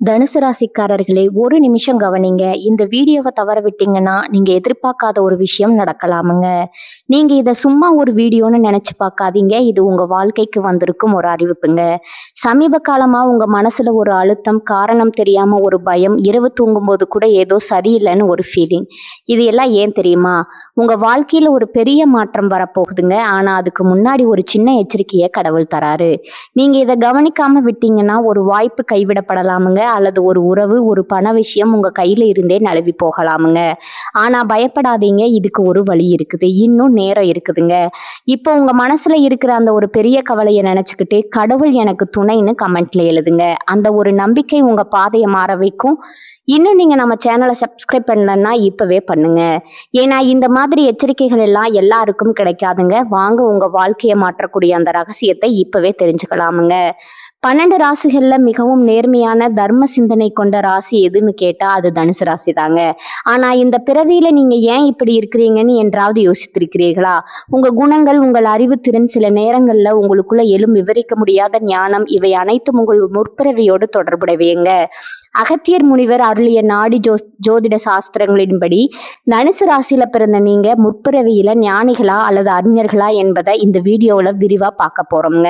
தனுசு ராசிக்காரர்களே, ஒரு நிமிஷம் கவனிங்க. இந்த வீடியோவை தவற விட்டீங்கன்னா நீங்க எதிர்பார்க்காத ஒரு விஷயம் நடக்கலாமுங்க. நீங்க இதை சும்மா ஒரு வீடியோன்னு நினைச்சு பார்க்காதீங்க. இது உங்க வாழ்க்கைக்கு வந்திருக்கும் ஒரு அறிவிப்புங்க. சமீப காலமா உங்க மனசுல ஒரு அழுத்தம், காரணம் தெரியாம ஒரு பயம், இரவு தூங்கும்போது கூட ஏதோ சரியில்லைன்னு ஒரு ஃபீலிங். இது எல்லாம் ஏன் தெரியுமா? உங்க வாழ்க்கையில ஒரு பெரிய மாற்றம் வரப்போகுதுங்க. ஆனா அதுக்கு முன்னாடி ஒரு சின்ன எச்சரிக்கையை கடவுள் தராரு. நீங்க இதை கவனிக்காம விட்டீங்கன்னா ஒரு வாய்ப்பு கைவிடப்படலாமுங்க, அல்லது ஒரு உறவு, ஒரு பண விஷயம் உங்க கையில இருந்தே நழுவி போகலாமுங்க. ஆனா பயப்படாதீங்க, இதுக்கு ஒரு வழி இருக்குது, இன்னும் நேரம் இருக்குதுங்க. இப்போ உங்க மனசுல இருக்கிற அந்த ஒரு பெரிய கவலையை நினைச்சுக்கிட்டு கடவுள் எனக்கு துணைன்னு கமெண்ட்ல எழுதுங்க. அந்த ஒரு நம்பிக்கை உங்க பாதையை மாற வைக்கும். இன்னும் நீங்க நம்ம சேனலை சப்ஸ்கிரைப் பண்ணலன்னா இப்பவே பண்ணுங்க. ஏன்னா இந்த மாதிரி எச்சரிக்கைகள் எல்லாம் எல்லாருக்கும் கிடைக்காதுங்க. வாங்க உங்க வாழ்க்கையை மாற்றக்கூடிய அந்த ரகசியத்தை இப்பவே தெரிஞ்சுக்கலாமுங்க. 12 ராசிகள்ல மிகவும் நேர்மையான தர்ம சிந்தனை கொண்ட ராசி எதுன்னு கேட்டா அது தனுசு ராசி தாங்க. ஆனா இந்த பிறவியில நீங்க ஏன் இப்படி இருக்கிறீங்கன்னு என்றாவது யோசித்திருக்கிறீர்களா? உங்க குணங்கள், உங்கள் அறிவுத்திறன், சில நேரங்கள்ல உங்களுக்குள்ள எழும் விவரிக்க முடியாத ஞானம், இவை அனைத்தும் உங்கள் முற்பிறவியோடு தொடர்புடையவைங்க. அகத்தியர் முனிவர் அருளிய நாடி ஜோதிட சாஸ்திரங்களின்படி தனுசு ராசியில பிறந்த நீங்க முற்பிறவியில ஞானிகளா அல்லது அறிஞர்களா என்பதை இந்த வீடியோல விரிவா பார்க்க போறோம்ங்க.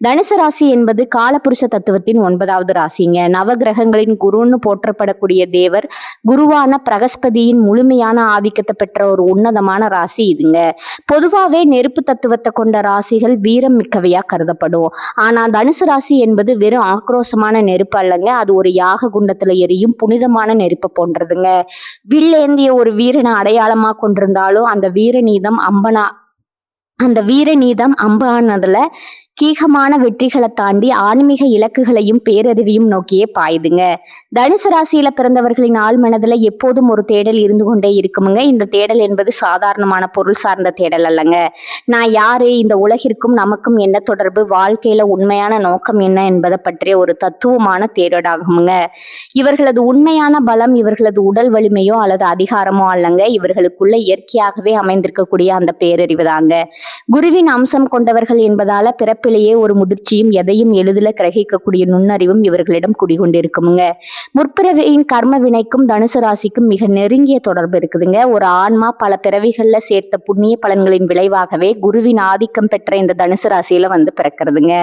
தனுசு ராசி என்பது காலபுருஷ தத்துவத்தின் 9வது ராசிங்க. நவகிரகங்களின் குருன்னு போற்றப்படக்கூடிய தேவர் குருவான பிரகஸ்பதியின் முழுமையான ஆதிக்கத்தை பெற்ற ஒரு உன்னதமான ராசி இதுங்க. பொதுவாவே நெருப்பு தத்துவத்தை கொண்ட ராசிகள் வீரம் மிக்கவையா கருதப்படும். ஆனா தனுசு ராசி என்பது வெறும் ஆக்ரோஷமான நெருப்பு அல்லங்க, அது ஒரு யாக குண்டத்துல எரியும் புனிதமான நெருப்பு போன்றதுங்க. வில்லேந்திய ஒரு வீரனை அடையாளமா கொண்டிருந்தாலும் அந்த வீர நீதம் அம்பானதுல கீகமான வெற்றிகளை தாண்டி ஆன்மீக இலக்குகளையும் பேரறிவையும் நோக்கியே பாயுதுங்க. தனுசு ராசியில பிறந்தவர்களின் ஆள் மனதுல எப்போதும் ஒரு தேடல் இருந்து கொண்டே இருக்குமுங்க. இந்த தேடல் என்பது சாதாரணமான பொருள் சார்ந்த தேடல் அல்லங்க. நான் யாரு, இந்த உலகிற்கும் நமக்கும் என்ன தொடர்பு, வாழ்க்கையில உண்மையான நோக்கம் என்ன என்பதை பற்றிய ஒரு தத்துவமான தேடலாகுமுங்க. இவர்களது உண்மையான பலம் இவர்களது உடல் வலிமையோ அல்லது அதிகாரமோ அல்லங்க, இவர்களுக்குள்ள இயற்கையாகவே அமைந்திருக்கக்கூடிய அந்த பேரறிவு தாங்க. குருவின் அம்சம் கொண்டவர்கள் என்பதால பிறப்பிலேயே ஒரு முதிர்ச்சியும் எதையும் எளிதில் கிரகிக்கக்கூடிய நுண்ணறிவும் இவர்களிடம் குடிகொண்டிருக்குமுங்க. முற்பிறவியின் கர்ம வினைக்கும் தனுசு ராசிக்கும் மிக நெருங்கிய தொடர்பு இருக்குதுங்க. ஒரு ஆன்மா பல பிறவிகள்ல சேர்த்த புண்ணிய பலன்களின் விளைவாகவே குருவின் ஆதிக்கம் பெற்ற இந்த தனுசு ராசியில வந்து பிறக்கிறதுங்க.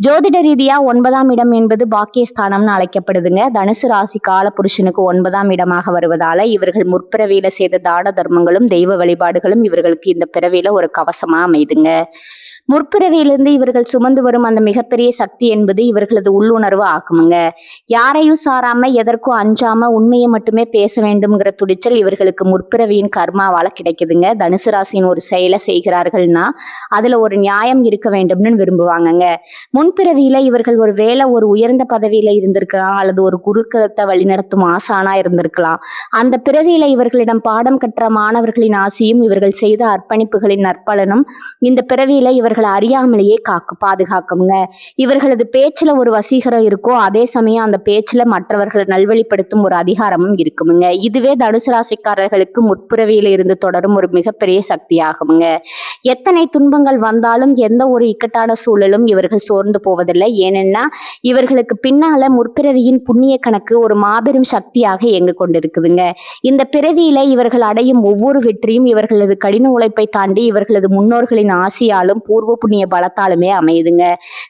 ஜோதிட ரீதியா 9ஆம் இடம் என்பது பாக்கியஸ்தானம்னு அழைக்கப்படுதுங்க. தனுசு ராசி கால புருஷனுக்கு 9ஆம் இடமாக வருவதால இவர்கள் முற்பிறவியில செய்த தான தர்மங்களும் தெய்வ வழிபாடுகளும் இவர்களுக்கு இந்த பிறவியில ஒரு கவசமா அமைதுங்க. முற்பிறவியிலிருந்து இவர்கள் சுமந்து வரும் அந்த மிகப்பெரிய சக்தி என்பது இவர்களது உள்ளுணர்வு ஆகுமுங்க. யாரையும் சாராம, எதற்கும் அஞ்சாம உண்மையை மட்டுமே பேச வேண்டும்ங்கிற துடிச்சல் இவர்களுக்கு முற்பிறவியின் கர்மாவால கிடைக்குதுங்க. தனுசு ராசியின் ஒரு செயலை செய்கிறார்கள்னா அதுல ஒரு நியாயம் இருக்க வேண்டும்னு விரும்புவாங்கங்க. முன்பிறவியில இவர்கள் ஒரு வேளை ஒரு உயர்ந்த பதவியில இருந்திருக்கலாம், அல்லது ஒரு குருகுலத்தை வழிநடத்தும் ஆசானா இருந்திருக்கலாம். அந்த பிறவியில இவர்களிடம் பாடம் கற்ற மாணவர்களின் ஆசையும் இவர்கள் செய்த அர்ப்பணிப்புகளின் நற்பலனும் இந்த பிறவியில இவர்கள் அறியாமலேயே பாதுகாக்குங்க. இவர்களது பேச்சுல ஒரு வசீகரம் இருக்கும், அதே சமயம் அந்த பேச்சுல மற்றவர்களை நல்வழிப்படுத்தும் ஒரு அதிகாரமும் இருக்குமுங்க. இதுவே தனுசு ராசிக்காரர்களுக்கு முற்பிறவியில இருந்து தொடரும் ஒரு மிகப்பெரிய சக்தி ஆகுமுங்க. எத்தனை துன்பங்கள் வந்தாலும், எந்த ஒரு இக்கட்டான சூழலும் இவர்கள் சோர்ந்து போவதில்லை. ஏனென்னா இவர்களுக்கு பின்னால முற்பிறவியின் புண்ணிய கணக்கு ஒரு மாபெரும் சக்தியாக இயங்கு கொண்டிருக்குதுங்க. இந்த பிறவியில இவர்கள் அடையும் ஒவ்வொரு வெற்றியும் இவர்களது கடின உழைப்பை தாண்டி இவர்களது முன்னோர்களின் ஆசியாலும் பூர்வ புண்ணிய பலத்தாலுமே அமையுதுங்க.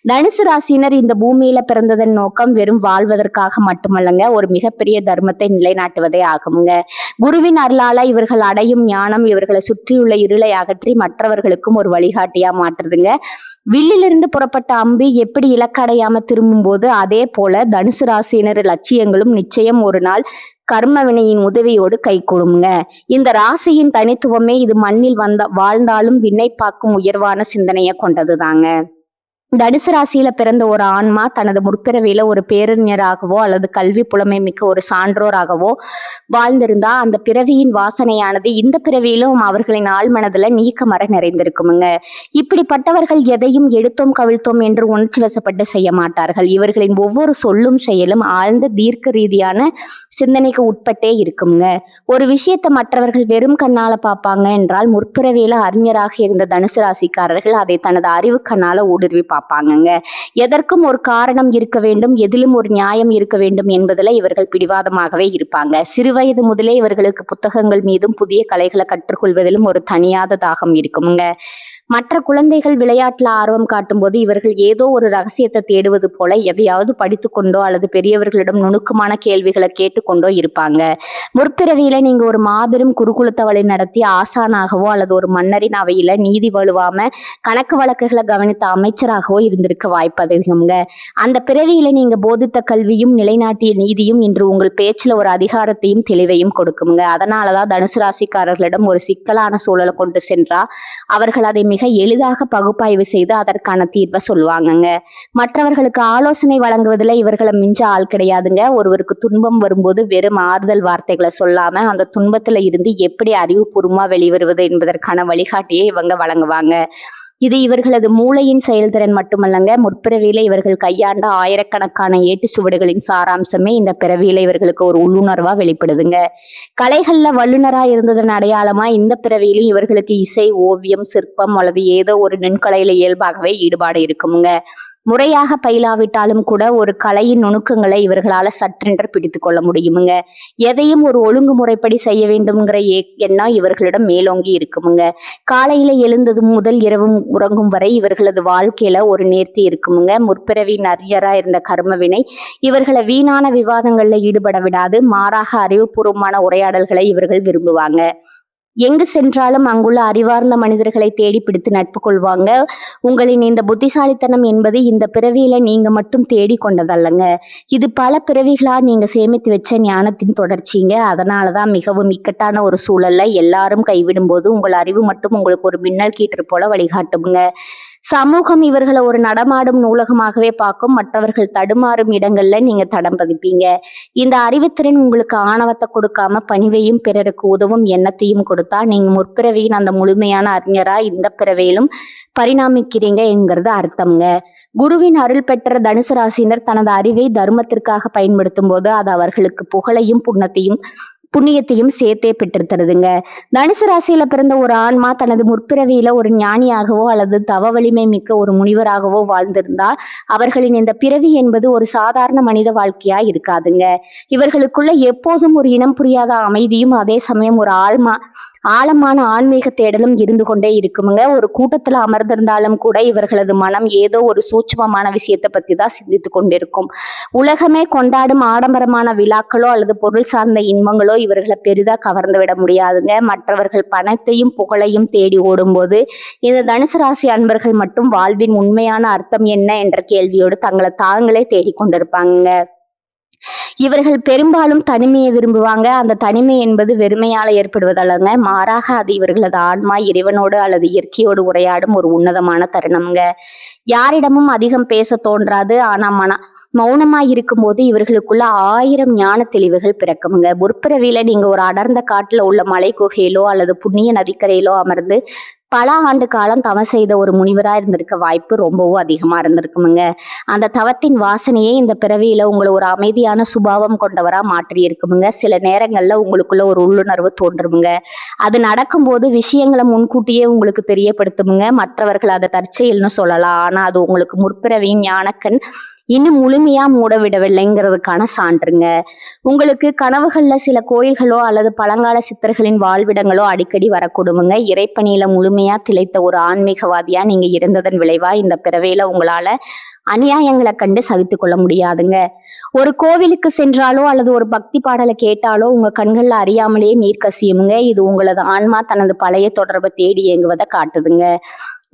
தனுசு ராசியினர் இந்த பூமியில பிறந்ததன் நோக்கம் வெறும் வாழ்வதற்காக மட்டுமல்லங்க, ஒரு மிகப்பெரிய தர்மத்தை நிலைநாட்டுவதே ஆகுமுங்க. குருவின் அருளால இவர்கள் அடையும் ஞானம் இவர்களை சுற்றியுள்ள இருளை அகற்றி மற்றவர்களுக்கும் ஒரு வழிகாட்டியா மாற்றுதுங்க. வில்லிலிருந்து புறப்பட்ட அம்பு எப்படி இலக்கடையாம திரும்பும் போது, அதே போல தனுசு ராசியினர் லட்சியங்களும் நிச்சயம் ஒரு நாள் கர்ம வினையின் உதவியோடு கை கொடுங்க. இந்த ராசியின் தனித்துவமே இது மண்ணில் வாழ்ந்தாலும் விண்ணை பார்க்கும் உயர்வான சிந்தனையை கொண்டது தாங்க. தனுசு ராசியில பிறந்த ஒரு ஆன்மா தனது முற்பிறவியில ஒரு பேரறிஞராகவோ அல்லது கல்வி புலமை மிக்க ஒரு சான்றோராகவோ வாழ்ந்திருந்தா அந்த பிறவியின் வாசனையானது இந்த பிறவியிலும் அவர்களின் ஆழ்மனதுல நீக்கமர நிறைந்திருக்குமுங்க. இப்படிப்பட்டவர்கள் எதையும் எடுத்தோம் கவிழ்த்தோம் என்று உணர்ச்சி வசப்பட்டு செய்ய மாட்டார்கள். இவர்களின் ஒவ்வொரு சொல்லும் செயலும் ஆழ்ந்த தீர்க்க ரீதியான சிந்தனைக்கு உட்பட்டே இருக்குங்க. ஒரு விஷயத்தை மற்றவர்கள் வெறும் கண்ணால பார்ப்பாங்க என்றால், முற்பிறவியில அறிஞராக இருந்த தனுசு ராசிக்காரர்கள் அதை தனது அறிவு கண்ணால ஊடுருவி பார்ப்பாங்கங்க. எதற்கும் ஒரு காரணம் இருக்க வேண்டும், எதிலும் ஒரு நியாயம் இருக்க வேண்டும் என்பதுல இவர்கள் பிடிவாதமாகவே இருப்பாங்க. சிறுவயது முதலே இவர்களுக்கு புத்தகங்கள் மீதும் புதிய கலைகளை கற்றுக்கொள்வதிலும் ஒரு தணியாத தாகம் இருக்குமுங்க. மற்ற குழந்தைகள் விளையாட்டுல ஆர்வம் காட்டும்போது இவர்கள் ஏதோ ஒரு ரகசியத்தை தேடுவது போல எதையாவது படித்துக்கொண்டோ அல்லது பெரியவர்களிடம் நுணுக்கமான கேள்விகளை கேட்டுக்கொண்டோ இருப்பாங்க. முற்பிறவியில நீங்க ஒரு மாபெரும் குருகுலத்தை வழி நடத்தி ஆசானாகவோ அல்லது ஒரு மன்னரின் அவையில நீதி வலுவாம கணக்கு வழக்குகளை கவனித்த அமைச்சராகவோ இருந்திருக்க வாய்ப்பு அதிகம்ங்க. அந்த பிறவியில நீங்க போதித்த கல்வியும் நிலைநாட்டிய நீதியும் இன்று உங்கள் பேச்சுல ஒரு அதிகாரத்தையும் தெளிவையும் கொடுக்குங்க. அதனாலதான் தனுசு ராசிக்காரர்களிடம் ஒரு சிக்கலான சூழலை கொண்டு சென்றா அவர்கள் அதை மிக எளிதாக பகுப்பாய்வு செய்து அதற்கான தீர்வை சொல்லுவாங்கங்க. மற்றவர்களுக்கு ஆலோசனை வழங்குவதில் இவர்களை மிஞ்ச ஆள் கிடையாதுங்க. ஒருவருக்கு துன்பம் வரும்போது வெறும் ஆறுதல் வார்த்தைகளை சொல்லாம அந்த துன்பத்துல இருந்து எப்படி அறிவுபூர்வமா வெளிவருவது என்பதற்கான வழிகாட்டியை இவங்க வழங்குவாங்க. இது இவர்களது மூளையின் செயல்திறன் மட்டுமல்லங்க, முற்பிறவியில இவர்கள் கையாண்ட ஆயிரக்கணக்கான ஏட்டு சுவடுகளின் சாராம்சமே இந்த பிறவியில இவர்களுக்கு ஒரு உள்ளுணர்வா வெளிப்படுதுங்க. கலைகள்ல வல்லுநரா இருந்ததன் அடையாளமா இந்த பிறவியிலும் இவர்களுக்கு இசை, ஓவியம், சிற்பம் அல்லது ஏதோ ஒரு நுண்கலையில இயல்பாகவே ஈடுபாடு இருக்குமுங்க. முறையாக பயிலாவிட்டாலும் கூட ஒரு கலையின் நுணுக்கங்களை இவர்களால சற்றென்று பிடித்து கொள்ள முடியுமுங்க. எதையும் ஒரு ஒழுங்குமுறைப்படி செய்ய வேண்டும்ங்கிற எண்ணம் இவர்களிடம் மேலோங்கி இருக்குமுங்க. காலையில எழுந்தது முதல் இரவு உறங்கும் வரை இவர்களது வாழ்க்கையில ஒரு நேர்த்தி இருக்குமுங்க. முற்பிறவி நரியரா இருந்த கர்மவினை இவர்களை வீணான விவாதங்கள்ல ஈடுபட விடாது. மாறாக அறிவுபூர்வமான உரையாடல்களை இவர்கள் விரும்புவாங்க. எங்கு சென்றாலும் அங்குள்ள அறிவார்ந்த மனிதர்களை தேடி பிடித்து நட்பு கொள்வாங்க. உங்களின் இந்த புத்திசாலித்தனம் என்பது இந்த பிறவியில நீங்க மட்டும் தேடி கொண்டதல்லங்க. இது பல பிறவிகளா நீங்க சேமித்து வச்ச ஞானத்தின் தொடர்ச்சிங்க. அதனாலதான் மிகவும் இக்கட்டான ஒரு சூழல்ல எல்லாரும் கைவிடும் போது உங்கள் அறிவு மட்டும் உங்களுக்கு ஒரு மின்னல் கீற்று போல வழிகாட்டுங்க. சமூகம் இவர்களை ஒரு நடமாடும் நூலகமாகவே பார்க்கும். மற்றவர்கள் தடுமாறும் இடங்கள்ல நீங்க தடம் பதிப்பீங்க. இந்த அறிவுத்திறன் உங்களுக்கு ஆணவத்தை கொடுக்காம பணிவையும் பிறருக்கு உதவும் எண்ணத்தையும் கொடுத்தா நீங்க முற்பிறவியின் அந்த முழுமையான அறிஞரா இந்த பிறவியிலும் பரிணாமிக்கிறீங்க என்கிறது அர்த்தம்ங்க. குருவின் அருள் பெற்ற தனுசு ராசியினர் தனது அறிவை தர்மத்திற்காக பயன்படுத்தும் போது அது அவர்களுக்கு புகழையும் புண்ணியத்தையும் சேர்த்தே பெற்று தருதுங்க. தனுசு ராசியில பிறந்த ஒரு ஆன்மா தனது முற்பிறவியில ஒரு ஞானியாகவோ அல்லது தவ வலிமை மிக்க ஒரு முனிவராகவோ வாழ்ந்திருந்தால் அவர்களின் இந்த பிறவி என்பது ஒரு சாதாரண மனித வாழ்க்கையா இருக்காதுங்க. இவர்களுக்குள்ள எப்போதும் ஒரு இனம் புரியாத அமைதியும் அதே சமயம் ஒரு ஆழமான ஆன்மீக தேடலும் இருந்து கொண்டே இருக்குமுங்க. ஒரு கூட்டத்துல அமர்ந்திருந்தாலும் கூட இவர்களது மனம் ஏதோ ஒரு சூட்சுமமான விஷயத்தை பத்தி தான் சிந்தித்து கொண்டிருக்கும். உலகமே கொண்டாடும் ஆடம்பரமான விழாக்களோ அல்லது பொருள் சார்ந்த இன்பங்களோ இவர்களை பெரிதா கவர்ந்து விட முடியாதுங்க. மற்றவர்கள் பணத்தையும் புகழையும் தேடி ஓடும்போது இந்த தனுசு ராசி அன்பர்கள் மட்டும் வாழ்வின் உண்மையான அர்த்தம் என்ன என்ற கேள்வியோடு தங்களை தாங்களே தேடிக்கொண்டிருப்பாங்க. இவர்கள் பெரும்பாலும் தனிமையை விரும்புவாங்க. அந்த தனிமை என்பது வெறுமையால ஏற்படுவதல்லங்க, மாறாக அது இவர்களது ஆன்மா இறைவனோடு அல்லது இயற்கையோடு உரையாடும் ஒரு உன்னதமான தருணம்ங்க. யாரிடமும் அதிகம் பேச தோன்றாது. ஆனா மௌனமா இருக்கும்போது இவர்களுக்குள்ள 1000 ஞான தெளிவுகள் பிறக்குமுங்க. முற்பிறவியில நீங்க ஒரு அடர்ந்த காட்டுல உள்ள மலை குகையிலோ அல்லது புண்ணிய நதிக்கரையிலோ அமர்ந்து பல ஆண்டு காலம் தவம் செய்த ஒரு முனிவரா இருந்திருக்க வாய்ப்பு ரொம்பவும் அதிகமா இருந்திருக்குமுங்க. அந்த தவத்தின் வாசனையே இந்த பிறவியில உங்களை ஒரு அமைதியான சுபாவம் கொண்டவரா மாற்றி இருக்குமுங்க. சில நேரங்கள்ல உங்களுக்குள்ள ஒரு உள்ளுணர்வு தோன்றுமுங்க. அது நடக்கும்போது விஷயங்களை முன்கூட்டியே உங்களுக்கு தெரியப்படுத்துமுங்க. மற்றவர்கள் அதை தற்செயல்னு சொல்லலாம், ஆனா அது உங்களுக்கு முற்பிறவியின் ஞானக்கண் இன்னும் முழுமையா மூட விடவில்லைங்கிறதுக்கான சான்றுங்க. உங்களுக்கு கனவுகள்ல சில கோயில்களோ அல்லது பழங்கால சித்தர்களின் வாழ்விடங்களோ அடிக்கடி வரக்கூடுமுங்க. இறைப்பணியில முழுமையா திளைத்த ஒரு ஆன்மீகவாதியா நீங்க இருந்ததன் விளைவா இந்த பிறவியில உங்களால அநியாயங்களை கண்டு சகித்து கொள்ள முடியாதுங்க. ஒரு கோவிலுக்கு சென்றாலோ அல்லது ஒரு பக்தி பாடலை கேட்டாலோ உங்க கண்கள்ல அறியாமலேயே நீர் கசியுமுங்க. இது உங்களது ஆன்மா தனது பழைய தொடர்பை தேடி இயங்குவதை காட்டுதுங்க.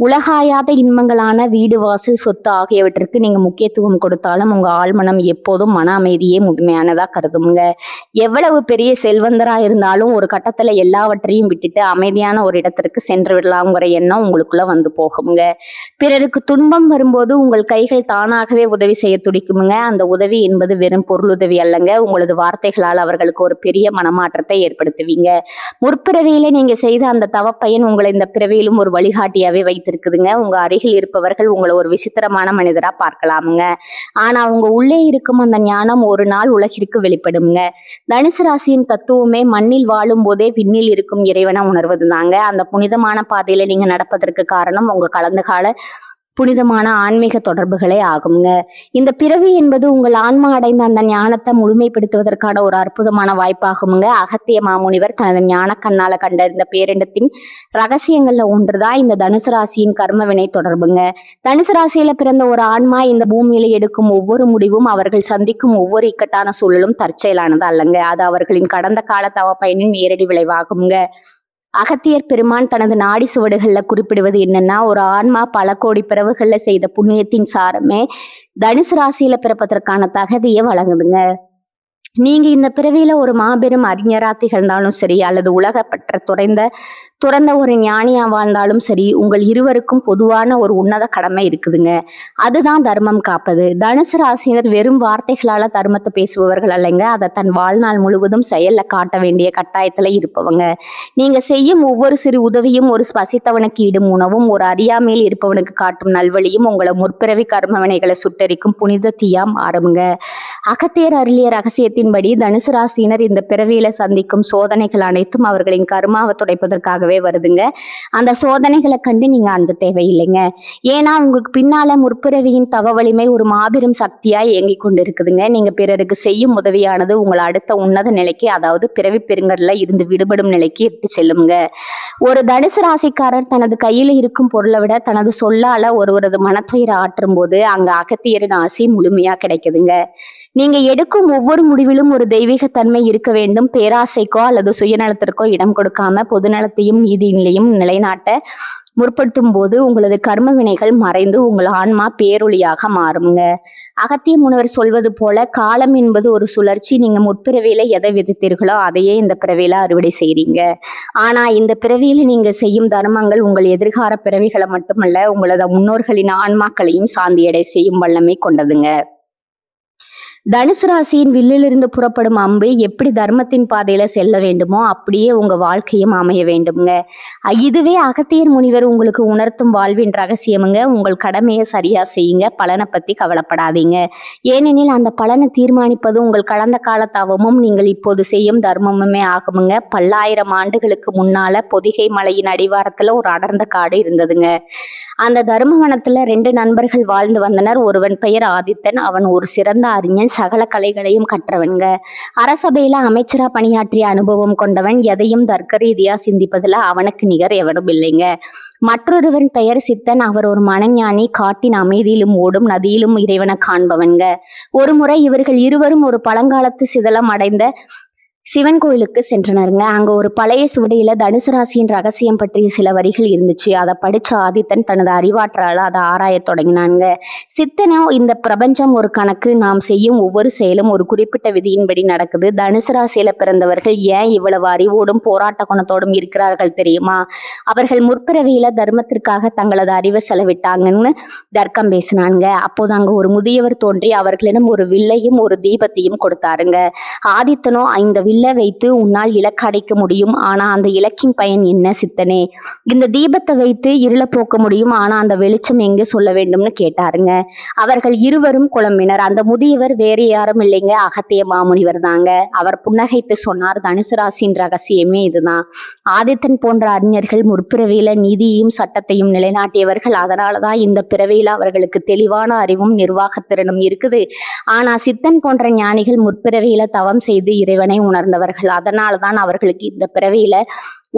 உலகாயாத இன்பங்களான வீடு, வாசல், சொத்து ஆகியவற்றிற்கு நீங்க முக்கியத்துவம் கொடுத்தாலும் உங்க ஆழ்மனம் எப்போதும் மன அமைதியே முழுமையானதா கருதுமுங்க. எவ்வளவு பெரிய செல்வந்தரா இருந்தாலும் ஒரு கட்டத்துல எல்லாவற்றையும் விட்டுட்டு அமைதியான ஒரு இடத்திற்கு சென்று விடலாம்ங்கிற எண்ணம் உங்களுக்குள்ள வந்து போகுமுங்க. பிறருக்கு துன்பம் வரும்போது உங்கள் கைகள் தானாகவே உதவி செய்ய துடிக்குமுங்க. அந்த உதவி என்பது வெறும் பொருளுதவி அல்லங்க. உங்களது வார்த்தைகளால் அவர்களுக்கு ஒரு பெரிய மனமாற்றத்தை ஏற்படுத்துவீங்க. முற்பிறவியில நீங்க செய்த அந்த தவப்பயன் உங்களை இந்த பிறவியிலும் ஒரு வழிகாட்டியாவே இருக்குதுங்க. உங்க அருகில் இருப்பவர்கள் உங்களை ஒரு விசித்திரமான மனிதரா பார்க்கலாமுங்க. ஆனா உங்க உள்ளே இருக்கும் அந்த ஞானம் ஒரு நாள் உலகிற்கு வெளிப்படுங்க. தனுசு ராசியின் தத்துவமே மண்ணில் வாழும் போதே விண்ணில் இருக்கும் இறைவனை உணர்வது தாங்க. அந்த புனிதமான பாதையில நீங்க நடப்பதற்கு காரணம் உங்க கடந்த கால புனிதமான ஆன்மீக தொடர்புகளே ஆகுங்க. இந்த பிறவி என்பது உங்கள் ஆன்மா அடைந்த அந்த ஞானத்தை முழுமைப்படுத்துவதற்கான ஒரு அற்புதமான வாய்ப்பாகுங்க. அகத்திய மாமுனிவர் தனது ஞான கண்ணால கண்டறிந்த பேரிண்டத்தின் ரகசியங்கள்ல ஒன்றுதான் இந்த தனுசு ராசியின் கர்ம வினை தொடர்புங்க. தனுசு ராசியில பிறந்த ஒரு ஆன்மா இந்த பூமியில எடுக்கும் ஒவ்வொரு முடிவும், அவர்கள் சந்திக்கும் ஒவ்வொரு இக்கட்டான சூழலும் தற்செயலானது அல்லங்க. அது அவர்களின் கடந்த கால தவ பயனின் நேரடி விளைவாகுங்க. அகத்தியர் பெருமான் தனது நாடி சுவடுகள்ல குறிப்பிடுவது என்னன்னா, ஒரு ஆன்மா பல கோடி பிறவுகள்ல செய்த புண்ணியத்தின் சாரமே தனுசு ராசியில பிறப்பதற்கான தகுதியை வழங்குதுங்க. நீங்க இந்த பிறவியில ஒரு மாபெரும் அறிஞரா திகழ்ந்தாலும் சரி, அல்லது உலகப்பற்ற துறந்த ஒரு ஞானியா வாழ்ந்தாலும் சரி, உங்கள் இருவருக்கும் பொதுவான ஒரு உன்னத கடமை இருக்குதுங்க. அதுதான் தர்மம் காப்பது. தனுசு ராசியினர் வெறும் வார்த்தைகளால தர்மத்தை பேசுபவர்கள் அல்லங்க, அதை தன் வாழ்நாள் முழுவதும் செயல்ல காட்ட வேண்டிய கட்டாயத்துல இருப்பவங்க. நீங்க செய்யும் ஒவ்வொரு சிறு உதவியும், ஒரு பசித்தவனுக்கு இடும் உணவும், ஒரு அறியாமையில் இருப்பவனுக்கு காட்டும் நல்வழியும் உங்களை முற்பிறவி கர்மவினைகளை சுட்டரிக்கும் புனித தீயா மாறுங்க. அகத்தியர் அருளிய ரகசியத்தின்படி தனுசு ராசியினர் இந்த பிறவியில சந்திக்கும் சோதனைகள் அனைத்தும் அவர்களின் கர்மாவை துடைப்பதற்காகவே வருதுங்க. அந்த சோதனைகளை கண்டு நீங்க அஞ்ச தேவையில்லைங்க. ஏன்னா உங்களுக்கு பின்னால முற்பிறவியின் தவ வலிமை ஒரு மாபெரும் சக்தியா இயங்கிக் கொண்டு இருக்குதுங்க. நீங்க பிறருக்கு செய்யும் உதவியானது உங்களை அடுத்த உன்னத நிலைக்கு, அதாவது பிறவி பெருங்கடல இருந்து விடுபடும் நிலைக்கு இட்டு செல்லுங்க. ஒரு தனுசு ராசிக்காரர் தனது கையில இருக்கும் பொருளை விட தனது சொல்லால ஒருவரது மனத்துயரை ஆற்றும் போது அங்க அகத்தியரின் ஆசி முழுமையா கிடைக்குதுங்க. நீங்க எடுக்கும் ஒவ்வொரு முடிவிலும் ஒரு தெய்வீக தன்மை இருக்க வேண்டும். பேராசைக்கோ அல்லது சுயநலத்திற்கோ இடம் கொடுக்காம பொதுநலத்தையும் நீதியிலையும் நிலைநாட்ட முற்படுத்தும் போது உங்களது கர்ம வினைகள் மறைந்து உங்கள் ஆன்மா பேரொளியாக மாறுங்க. அகத்திய முனிவர் சொல்வது போல, காலம் என்பது ஒரு சுழற்சி. நீங்க முற்பிறவியில எதை விதித்தீர்களோ அதையே இந்த பிறவியில அறுவடை செய்றீங்க. ஆனா இந்த பிறவியில நீங்க செய்யும் தர்மங்கள் உங்கள் எதிர்கால பிறவிகளை மட்டுமல்ல, உங்களது முன்னோர்களின் ஆன்மாக்களையும் சாந்தியடை செய்யும் வல்லமை கொண்டதுங்க. தனுசு ராசியின் வில்லிலிருந்து புறப்படும் அம்பு எப்படி தர்மத்தின் பாதையில செல்ல வேண்டுமோ அப்படியே உங்க வாழ்க்கையும் அமைய வேண்டும்ங்க. இதுவே அகத்தியர் முனிவர் உங்களுக்கு உணர்த்தும் வாழ்வின் ரகசியமுங்க. உங்கள் கடமையை சரியா செய்யுங்க, பலனை பத்தி கவலைப்படாதீங்க. ஏனெனில் அந்த பலனை தீர்மானிப்பது உங்கள் கடந்த கால தவமும் நீங்கள் இப்போது செய்யும் தர்மமுமே ஆகுமுங்க. பல்லாயிரம் ஆண்டுகளுக்கு முன்னால பொதிகை மலையின் அடிவாரத்துல ஒரு அடர்ந்த காடு இருந்ததுங்க. அந்த தர்மவனத்துல 2 நண்பர்கள் வாழ்ந்து வந்தனர். ஒருவன் பெயர் ஆதித்தன். அவன் ஒரு சிறந்த அறிஞன், சகல கலைகளையும் கற்றவன்க. அரசபையில அமைச்சரா பணியாற்றிய அனுபவம் கொண்டவன். எதையும் தர்க்க ரீதியா சிந்திப்பதுல அவனுக்கு நிகர் எவனும் இல்லைங்க. மற்றொருவன் பெயர் சித்தன். அவர் ஒரு மனஞானி, காட்டின் அமைதியிலும் ஓடும் நதியிலும் இறைவனை காண்பவன்க. ஒரு முறை இவர்கள் இருவரும் ஒரு பழங்காலத்து சிதலம் அடைந்த சிவன் கோயிலுக்கு சென்றனருங்க. அங்க ஒரு பழைய சுவடியில தனுசு ராசியின் ரகசியம் பற்றிய சில வரிகள் இருந்துச்சு. அதை படிச்ச ஆதித்தன் தனது அறிவாற்றலால அதை ஆராய தொடங்கினாங்க. சித்தனோ, இந்த பிரபஞ்சம் ஒரு கணக்கு, நாம் செய்யும் ஒவ்வொரு செயலும் ஒரு குறிப்பிட்ட விதியின்படி நடக்குது. தனுசு ராசியில பிறந்தவர்கள் ஏன் இவ்வளவு அறிவோடும் போராட்ட குணத்தோடும் இருக்கிறார்கள் தெரியுமா? அவர்கள் முற்பிறவியில தர்மத்திற்காக தங்களது அறிவை செலவிட்டாங்கன்னு தர்க்கம் பேசினாங்க. அப்போது அங்க ஒரு முதியவர் தோன்றி அவர்களிடம் ஒரு வில்லையும் ஒரு தீபத்தையும் கொடுத்தாருங்க. ஆதித்தனோ, இந்த வில்லை வைத்து உன்னால் இலக்கு அடைக்க முடியும், ஆனா அந்த இலக்கின் பயன் என்ன சித்தனே? இந்த தீபத்தை வைத்து இருள போக்க முடியும், ஆனா அந்த வெளிச்சம் எங்க சொல்ல வேண்டும்னு கேட்டாருங்க. அவர்கள் இருவரும் குழம்பினர். அந்த முதியவர் வேறு யாரும் இல்லைங்க, அகத்திய மாமுனிவர் தாங்க. அவர் புன்னகைத்து சொன்னார், தனுசு ராசியின் ரகசியமே இதுதான். ஆதித்தன் போன்ற அறிஞர்கள் முற்பிறவியில நீதியையும் சட்டத்தையும் நிலைநாட்டியவர்கள். அதனாலதான் இந்த பிறவியில அவர்களுக்கு தெளிவான அறிவும் நிர்வாகத்திறனும் இருக்குது. ஆனா சித்தன் போன்ற ஞானிகள் முற்பிறவியில தவம் செய்து இறைவனை உணர்ந்தவர்கள். அதனால்தான் அவர்களுக்கு இந்த பிறவியில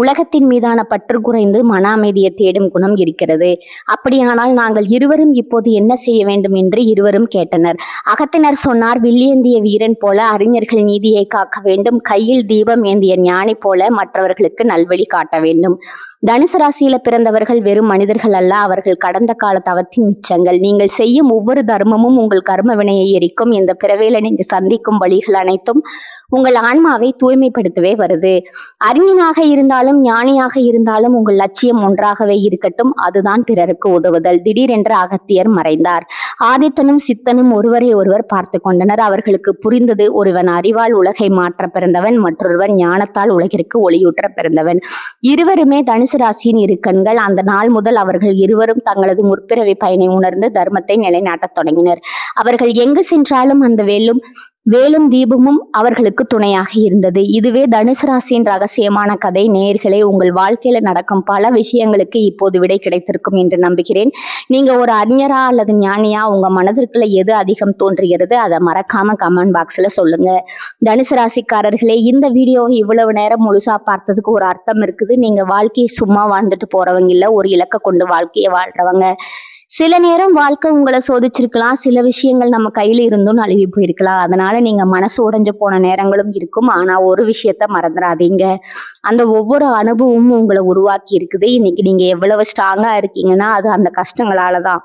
உலகத்தின் மீதான பற்று குறைந்து மன அமைதியை தேடும் குணம் இருக்கிறது. அப்படியானால் நாங்கள் இருவரும் இப்போது என்ன செய்ய வேண்டும் என்று இருவரும் கேட்டனர். அகத்தினர் சொன்னார், வில்லேந்திய வீரன் போல அறிஞர்கள் நீதியை காக்க வேண்டும், கையில் தீபம் ஏந்திய ஞானி போல மற்றவர்களுக்கு நல்வழி காட்ட வேண்டும். தனுசு ராசியில பிறந்தவர்கள் வெறும் மனிதர்கள் அல்ல, அவர்கள் கடந்த கால தவத்தின் மிச்சங்கள். நீங்கள் செய்யும் ஒவ்வொரு தர்மமும் உங்கள் கர்ம வினையை எரிக்கும். இந்த பிறவியில நீங்க சந்திக்கும் வழிகள் அனைத்தும் உங்கள் ஆன்மாவை தூய்மைப்படுத்தவே வருது. அறிஞனாக இருந்தாலும் ஞானியாக இருந்தாலும் உங்கள் லட்சியம் ஒன்றாகவே இருக்கட்டும், அதுதான் பிறருக்கு உதவுதல். திடீரென்று அகத்தியர் மறைந்தார். ஆதித்தனும் சித்தனும் ஒருவரை ஒருவர் பார்த்து கொண்டனர். அவர்களுக்கு புரிந்தது, ஒருவன் அறிவால் உலகை மாற்ற பிறந்தவன், மற்றொருவன் ஞானத்தால் உலகிற்கு ஒளியூற்ற பிறந்தவன். இருவருமே தனுசு ராசியின் இரு கண்கள். அந்த நாள் முதல் அவர்கள் இருவரும் தங்களது முற்பிறவி பயனை உணர்ந்து தர்மத்தை நிலைநாட்டத் தொடங்கினர். அவர்கள் எங்கு சென்றாலும் அந்த வெல்லும் வேலும் தீபமும் அவர்களுக்கு துணையாக இருந்தது. இதுவே தனுசு ராசியின் ரகசியமான கதை. நேயர்களே, உங்கள் வாழ்க்கையில நடக்கும் பல விஷயங்களுக்கு இப்போது விடை கிடைத்திருக்கும் என்று நம்புகிறேன். நீங்க ஒரு அறிஞரா அல்லது ஞானியா, உங்க மனதிற்குள்ள எது அதிகம் தோன்றுகிறது அதை மறக்காம கமெண்ட் பாக்ஸ்ல சொல்லுங்க. தனுசு ராசிக்காரர்களே, இந்த வீடியோவை இவ்வளவு நேரம் முழுசா பார்த்ததுக்கு ஒரு அர்த்தம் இருக்குது. நீங்க வாழ்க்கையை சும்மா வாழ்ந்துட்டு போறவங்க இல்ல, ஒரு இலக்கை கொண்டு வாழ்க்கையை வாழ்றவங்க. சில நேரம் வாழ்க்கை உங்களை சோதிச்சிருக்கலாம். சில விஷயங்கள் நம்ம கையில இருந்தும் நழுவி போயிருக்கலாம். அதனால நீங்க மனசு உடைஞ்சு போன நேரங்களும் இருக்கும். ஆனா ஒரு விஷயத்த மறந்துடாதீங்க. அந்த ஒவ்வொரு அனுபவமும் உங்களை உருவாக்கி இருக்குது. இன்னைக்கு நீங்க எவ்வளவு ஸ்ட்ராங்கா இருக்கீங்கன்னா அது அந்த கஷ்டங்களாலதான்.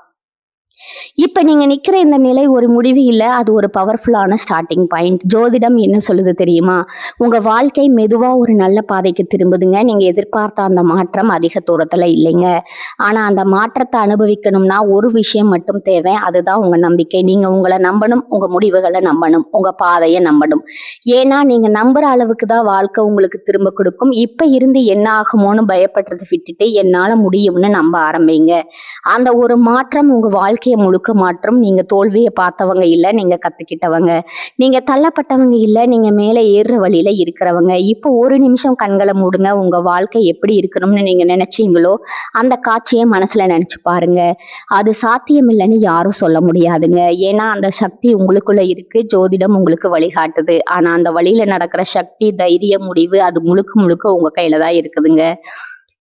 இப்ப நீங்க நிக்கிற இந்த நிலை ஒரு முடிவு இல்ல, அது ஒரு பவர்ஃபுல்லான ஸ்டார்டிங் பாயிண்ட். ஜோதிடம் என்ன சொல்லுது தெரியுமா? உங்க வாழ்க்கை மெதுவா ஒரு நல்ல பாதைக்கு திரும்புதுங்க. நீங்க எதிர்பார்த்த அந்த மாற்றம் அதிக தூரத்துல இல்லைங்க. ஆனா அந்த மாற்றத்தை அனுபவிக்கணும்னா ஒரு விஷயம் மட்டும் தேவை. அதுதான் உங்க நம்பிக்கை. நீங்க உங்களை நம்பணும், உங்க முடிவுகளை நம்பணும், உங்க பாதையை நம்பணும். ஏன்னா நீங்க நம்புற அளவுக்கு தான் வாழ்க்கை உங்களுக்கு திரும்ப கொடுக்கும். இப்ப இருந்து என்ன ஆகுமோன்னு பயப்படுறதை விட்டுட்டு என்னால முடியும்னு நம்ப ஆரம்பிங்க. அந்த ஒரு மாற்றம் உங்க வாழ்க்கையை முழுக்க மாற்றம். நீங்க தோல்வியை பார்த்தவங்க இல்ல, நீங்க கத்துக்கிட்டவங்க. நீங்க தள்ளப்பட்டவங்க இல்ல, நீங்க மேலே ஏறுற வழியில இருக்கிறவங்க. இப்போ ஒரு நிமிஷம் கண்களை மூடுங்க. உங்க வாழ்க்கை எப்படி இருக்கணும்னு நீங்க நினைச்சீங்களோ அந்த காட்சியை மனசுல நினைச்சு பாருங்க. அது சாத்தியம் இல்லைன்னு யாரும் சொல்ல முடியாதுங்க. ஏன்னா அந்த சக்தி உங்களுக்குள்ள இருக்கு. ஜோதிடம் உங்களுக்கு வழிகாட்டுது. ஆனா அந்த வழியில நடக்கிற சக்தி, தைரியம், முடிவு அது முழுக்க முழுக்க உங்க கையில தான் இருக்குதுங்க.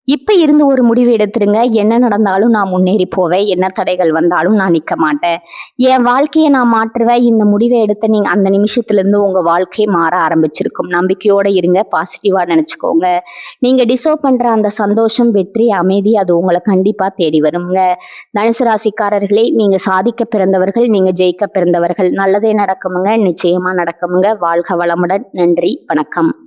இப்ப இருந்து ஒரு முடிவு எடுத்துருங்க. என்ன நடந்தாலும் நான் முன்னேறி போவேன். என்ன தடைகள் வந்தாலும் நான் நிக்க மாட்டேன். என் வாழ்க்கையை நான் மாற்றுவேன். இந்த முடிவை எடுத்த நீங்க அந்த நிமிஷத்துல இருந்து உங்க வாழ்க்கை மாற ஆரம்பிச்சிருக்கும். நம்பிக்கையோட இருங்க. பாசிட்டிவா நினைச்சுக்கோங்க. நீங்க டிசர்வ் பண்ற அந்த சந்தோஷம், வெற்றி, அமைதி அது உங்களை கண்டிப்பா தேடி வருங்க. தனுசு ராசிக்காரர்களே, நீங்க சாதிக்க பிறந்தவர்கள், நீங்க ஜெயிக்க பிறந்தவர்கள். நல்லதே நடக்குமுங்க, நிச்சயமா நடக்குமுங்க. வாழ்க வளமுடன். நன்றி, வணக்கம்.